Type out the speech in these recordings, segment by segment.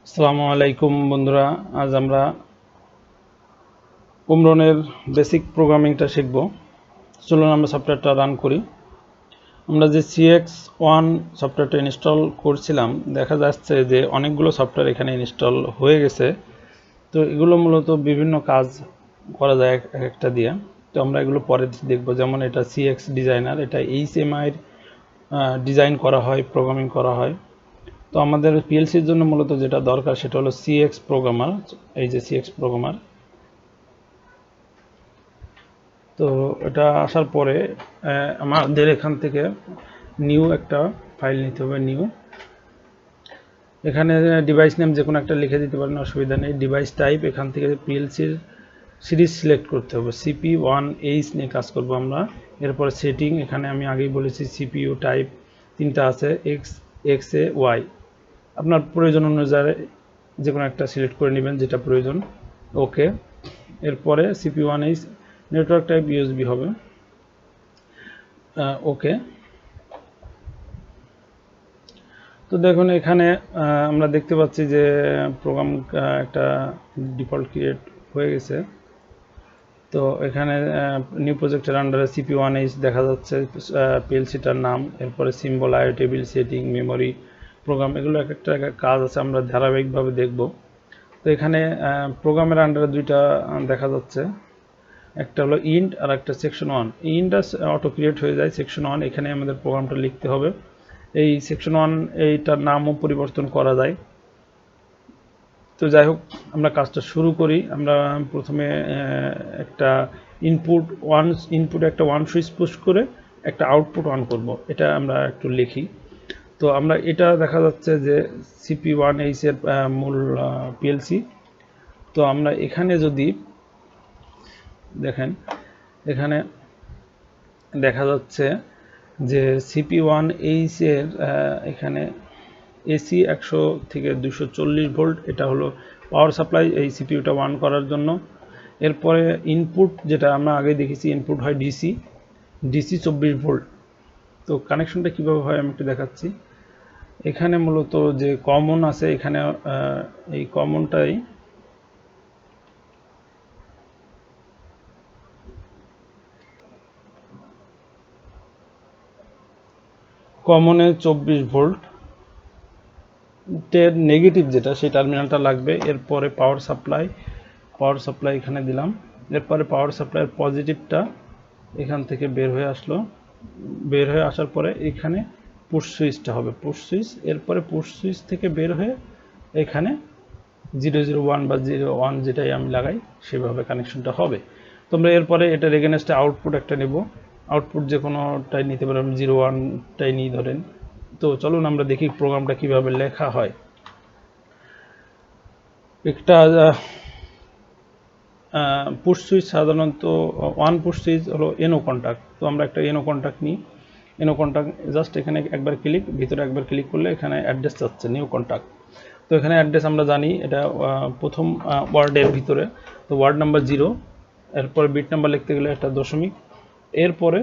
আসসালামু আলাইকুম বন্ধুরা, আজ আমরা ওমরনের বেসিক প্রোগ্রামিংটা শিখব। চলুন আমরা সফটওয়্যারটা রান করি। আমরা যে CX1 সফটওয়্যারটা ইনস্টল করছিলাম, দেখা যাচ্ছে যে অনেকগুলো সফটওয়্যার এখানে ইনস্টল হয়ে গেছে। তো এগুলো মূলত বিভিন্ন কাজ করা যায় একটা দিয়ে। তো আমরা এগুলো পরে দেখব। যেমন এটা CX ডিজাইনার, এটা HMI ডিজাইন করা হয়, প্রোগ্রামিং করা হয়। তো আমাদের পিএলসির জন্য মূলত যেটা দরকার সেটা হলো CX প্রোগ্রামার। এই যে CX প্রোগ্রামার। তো এটা আসার পরে আমাদের এখান থেকে নিউ একটা ফাইল নিতে হবে। নিউ, এখানে ডিভাইস নেম যে কোনো একটা লিখে দিতে পারেন, অসুবিধা নেই। ডিভাইস টাইপ, এখান থেকে পিএলসির সিরিজ সিলেক্ট করতে হবে। CP1H নিয়ে কাজ করব আমরা। এরপরে সেটিং, এখানে আমি আগেই বলেছি CPU টাইপ তিনটা আছে, XA Y। আপনার প্রয়োজন অনুযায়ী যে কোনো একটা সিলেক্ট করে নেবেন যেটা প্রয়োজন। ওকে। এরপরে CP1H নেটওয়ার্ক টাইপ USB হবে। ওকে। তো দেখুন এখানে আমরা দেখতে পাচ্ছি যে প্রোগ্রাম একটা ডিফল্ট ক্রিয়েট হয়ে গেছে। তো এখানে নিউ প্রজেক্টের আন্ডারে CP1H দেখা যাচ্ছে, পিএলসিটার নাম, এরপরে সিম্বল, আইও টেবিল, সেটিং, মেমোরি, প্রোগ্রাম, এগুলো এক একটা কাজ আছে, আমরা ধারাবাহিকভাবে দেখব। তো এখানে প্রোগ্রামের আন্ডারে দুইটা দেখা যাচ্ছে, একটা হলো ইন্ট আর একটা সেকশন 1। ইন্টটা অটো ক্রিয়েট হয়ে যায়, সেকশন 1 এখানে আমাদের প্রোগ্রামটা লিখতে হবে। এই সেকশন 1 এইটার নামও পরিবর্তন করা যায়। তো যাই হোক, আমরা কাজটা শুরু করি। আমরা প্রথমে একটা ইনপুট একটা 1 সুইচ পুশ করে একটা আউটপুট অন করব, এটা আমরা একটু লিখি। তো আমরা এটা দেখা যাচ্ছে যে CP1H এর মূল পিএলসি। তো আমরা এখানে যদি দেখেন, এখানে দেখা যাচ্ছে যে CP1H এর এখানে এসি 100 থেকে 240 ভোল্ট, এটা হলো পাওয়ার সাপ্লাই এই সিপিইউটা অন করার জন্য। এরপরে ইনপুট, যেটা আমরা আগে দেখেছি ইনপুট হয় ডিসি 24 ভোল্ট। তো কানেকশনটা কিভাবে হয় আমি একটু দেখাচ্ছি। এখানে মূলত যে কমন আছে, এখানে এই কমনে 24 ভোল্ট এর নেগেটিভ যেটা, সেই টার্মিনালটা লাগবে। এরপরে পাওয়ার সাপ্লাই এখানে দিলাম। এরপরে পাওয়ার সাপ্লাইয়ের পজিটিভটা এখান থেকে বের হয়ে আসলো। বের হয়ে আসার পরে এখানে পুশ সুইচটা হবে, পুশ সুইচ। এরপরে পুশ সুইচ থেকে বের হয়ে এখানে 001 বা 01 যেটাই আমি লাগাই সেভাবে কানেকশনটা হবে। তোমরা এরপরে এটার এগেনস্টে আউটপুট একটা নেব। আউটপুট যে কোনোটাই নিতে পারো, আমি 01টাই নিই ধরেন। তো চলুন আমরা দেখি প্রোগ্রামটা কিভাবে লেখা হয়। একটা পুশ সুইচ সাধারণত ওয়ান পুশ সুইচ হলো এনও কন্ট্যাক্ট। তো আমরা একটা এনও কন্ট্যাক্ট নিই। এনও কন্ট্যাক্ট জাস্ট এখানে একবার ক্লিক, ভিতরে একবার ক্লিক করলে এখানে অ্যাড্রেস যাচ্ছে নিউ কন্ট্যাক্ট। তো এখানে অ্যাড্রেস আমরা জানি এটা প্রথম ওয়ার্ডের ভিতরে, তো ওয়ার্ড নাম্বার 0। এরপরে বিট নাম্বার লিখতে গেলে একটা দশমিক। এরপরে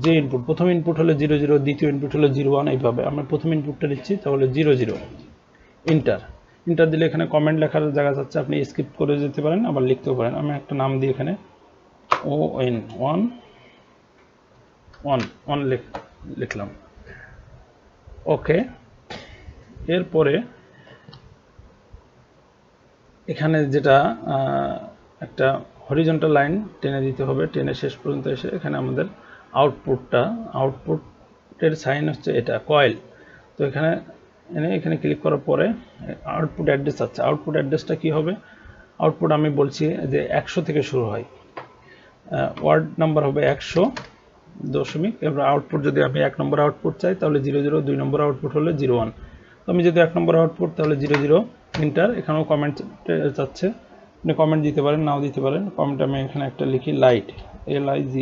যে ইনপুট, প্রথম ইনপুট হলো 00, দ্বিতীয় ইনপুট হলো 01, এইভাবে আমরা প্রথম ইনপুটটা দিচ্ছি, তাহলে 00। ইন্টার দিলে এখানে কমেন্ট লেখার জায়গা যাচ্ছে, আপনি স্কিপ করে যেতে পারেন, আবার লিখতেও পারেন। আমি একটা নাম দিই এখানে ON লিখলাম। ওকে। এরপরে এখানে যেটা একটা হরিজন্টাল লাইন টেনে দিতে হবে, টেনে শেষ পর্যন্ত এসে এখানে আমাদের আউটপুটের সাইন হচ্ছে এটা কয়েল। তো এখানে ক্লিক করার পরে আউটপুট অ্যাড্রেস আছে। আউটপুট অ্যাড্রেসটা কি হবে? আউটপুট আমি বলছি যে 100 থেকে শুরু হয়, ওয়ার্ড নাম্বার হবে 100 দশমিক। এবার আউটপুট যদি আমি 1 নম্বর আউটপুট চাই তাহলে 00, 2 নম্বর আউটপুট হলে 01। তো আমি যদি 1 নম্বর আউটপুট তাহলে 00 ইন্টার। এখানেও কমেন্ট চাচ্ছে, আপনি কমেন্ট দিতে পারেন, নাও দিতে পারেন। কমেন্ট আমি এখানে একটা লিখি লাইট, LIG,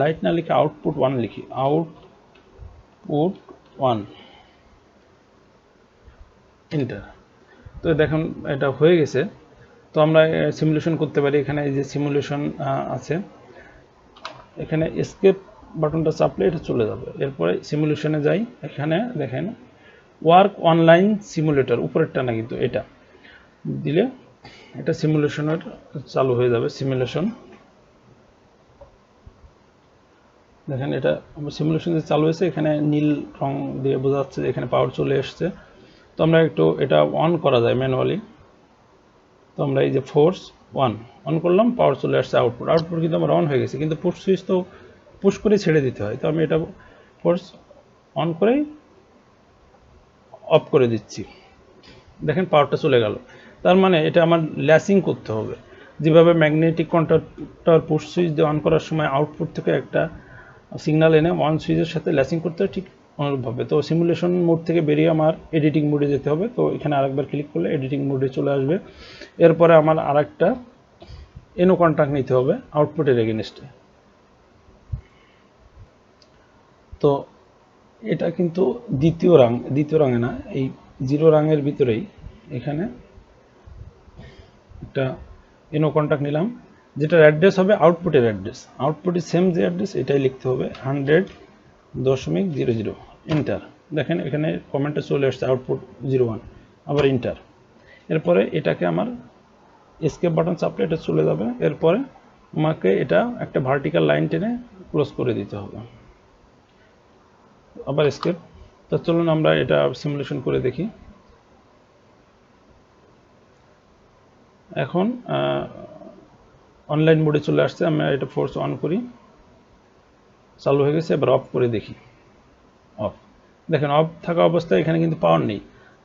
লাইট না লিখে আউটপুট 1 লিখি, আউটপুট 1 ইন্টার। তো দেখুন এটা হয়ে গেছে। তো আমরা সিমুলেশন করতে পারি। এখানে এই যে সিমুলেশন আছে, এখানে এসকেপ বাটনটা চাপলে এটা চলে যাবে। এরপরে সিমুলেশনে যাই, এখানে দেখেন ওয়ার্ক অনলাইন সিমুলেটর, উপরেরটা না কিন্তু এটা দিলে এটা সিমুলেশনের চালু হয়ে যাবে। সিমুলেশন দেখেন এটা সিমুলেশন যে চালু হয়েছে, এখানে নীল রং দিয়ে বোঝা যাচ্ছে যে এখানে পাওয়ার চলে এসছে। তো আমরা একটু এটা অন করা যায় ম্যানুয়ালি। তো আমরা এই যে ফোর্স অন করলাম, পাওয়ার চলে আসছে, আউটপুট কিন্তু আমার অন হয়ে গেছে, কিন্তু পুশ সুইচ তো পুশ করে ছেড়ে দিতে হয়। তো আমি এটা ফোর্স অন করেই অফ করে দিচ্ছি, দেখেন পাওয়ারটা চলে গেল। তার মানে এটা আমার ল্যাসিং করতে হবে, যেভাবে ম্যাগনেটিক কন্ট্যাক্টর পুশ সুইচ দিয়ে অন করার সময় আউটপুট থেকে একটা সিগন্যাল এনে অন সুইচের সাথে ল্যাসিং করতে হয়, ঠিক অনুরূপভাবে। তো সিমুলেশন মোড থেকে বেরিয়ে আমার এডিটিং মোডে যেতে হবে। তো এখানে আরেকবার ক্লিক করলে এডিটিং মোডে চলে আসবে। এরপরে আমার আরেকটা এনো কন্ট্যাক্ট নিতে হবে আউটপুটের এগেনস্টে। তো এটা কিন্তু দ্বিতীয় রাঙে না, এই 0 রাঙের ভিতরেই এখানে একটা এনো কন্ট্যাক্ট নিলাম, যেটার অ্যাড্রেস হবে আউটপুটের অ্যাড্রেস। আউটপুটের সেম যে অ্যাড্রেস এটাই লিখতে হবে 100.00 এন্টার। দেখেন এখানে কমেন্টে চলে আসছে আউটপুট 01, আবার এন্টার। এরপরে এটাকে আমার এসকেপ বাটন চাপলে এটা চলে যাবে। এরপরে আমাকে এটা একটা ভার্টিক্যাল লাইন টেনে ক্লোজ করে দিতে হবে, আবার এসকেপ। তো চলুন আমরা এটা সিমুলেশন করে দেখি। এখন অনলাইন মোডে চলে আসছে, আমরা এটা ফোর্স অন করি, চালু হয়ে গেছে। এবার অফ করে দেখি, অফ। দেখেন অফ থাকা অবস্থায় এখানে কিন্তু পাওয়ার নেই।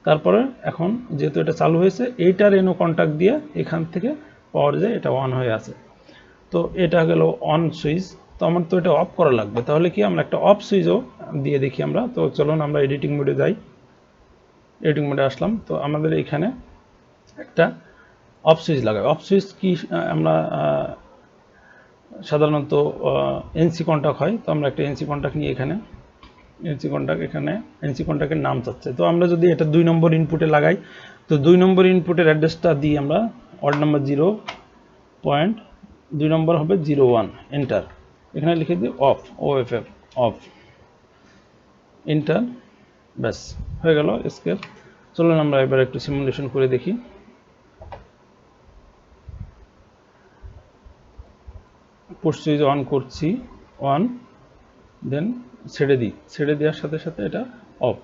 তারপরে এখন যেহেতু এটা চালু হয়েছে, এইটার এনো কন্ট্যাক্ট দিয়ে এখান থেকে পাওয়ার যায়, এটা অন হয়ে আছে। তো এটা গেল অন সুইচ। তো আমার তো এটা অফ করা লাগবে, তাহলে কি আমরা একটা অফ সুইচও দিয়ে দেখি আমরা। তো চলুন আমরা এডিটিং মোডে যাই, এডিটিং মোডে আসলাম। তো আমাদের এখানে একটা অফ সুইচ লাগাই। অফ সুইচ কি আমরা সাধারণত এনসি কন্ট্যাক্ট হয়। তো আমরা একটা এনসি কন্ট্যাক্ট নিয়ে এখানে এনসি কন্ট্যাক্টের নাম চাচ্ছে। তো আমরা যদি এটা 2 নম্বর ইনপুটে লাগাই, তো 2 নম্বর ইনপুটের অ্যাড্রেসটা দিই আমরা, ওয়ার্ড নাম্বার 0.2 নম্বর হবে 01, এন্টার। এখানে লিখে দিই অফ, OFF অফ, এন্টার। ব্যাস হয়ে গেল এসকেপ। চলুন আমরা এবার একটু সিমুলেশন করে দেখি। পুশ সুইচ অন করছি, দেন ছেড়ে দেওয়ার সাথে সাথে এটা অফ।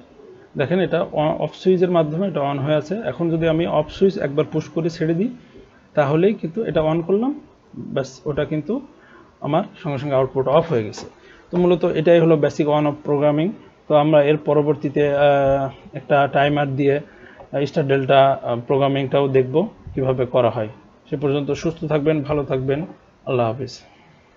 দেখেন এটা অফ সুইচের মাধ্যমে এটা অন হয়ে আছে। এখন যদি আমি অফ সুইচ একবার পুশ করে ছেড়ে দিই, তাহলেই কিন্তু এটা অন করলাম, ব্যাস ওটা কিন্তু আমার সঙ্গে সঙ্গে আউটপুট অফ হয়ে গেছে। তো মূলত এটাই হলো বেসিক অন অফ প্রোগ্রামিং। তো আমরা এর পরবর্তীতে একটা টাইমার দিয়ে স্টার ডেল্টা প্রোগ্রামিংটাও দেখব কিভাবে করা হয়। সে পর্যন্ত সুস্থ থাকবেন, ভালো থাকবেন, আল্লাহ হাফিজ।